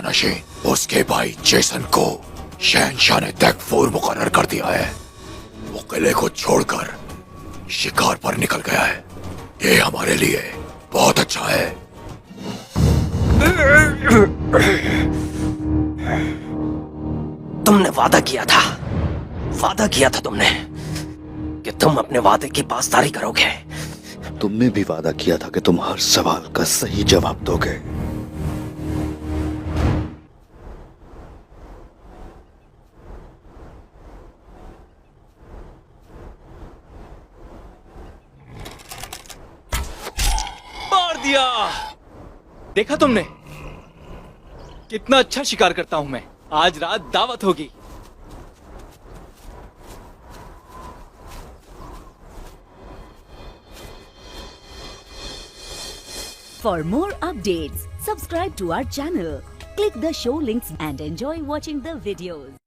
जानशीन उसके भाई जेसन को शहनशाह ने तैफूर मुकर्रर कर दिया है। वो किले को छोड़कर शिकार पर निकल गया है। ये हमारे लिए बहुत अच्छा है। तुमने वादा किया था तुमने कि तुम अपने वादे की पासदारी करोगे। तुमने भी वादा किया था कि तुम हर सवाल का सही जवाब दोगे। मार दिया। देखा तुमने कितना अच्छा शिकार करता हूं मैं। आज रात दावत होगी। For more updates, subscribe to our channel, click the show links and enjoy watching the videos.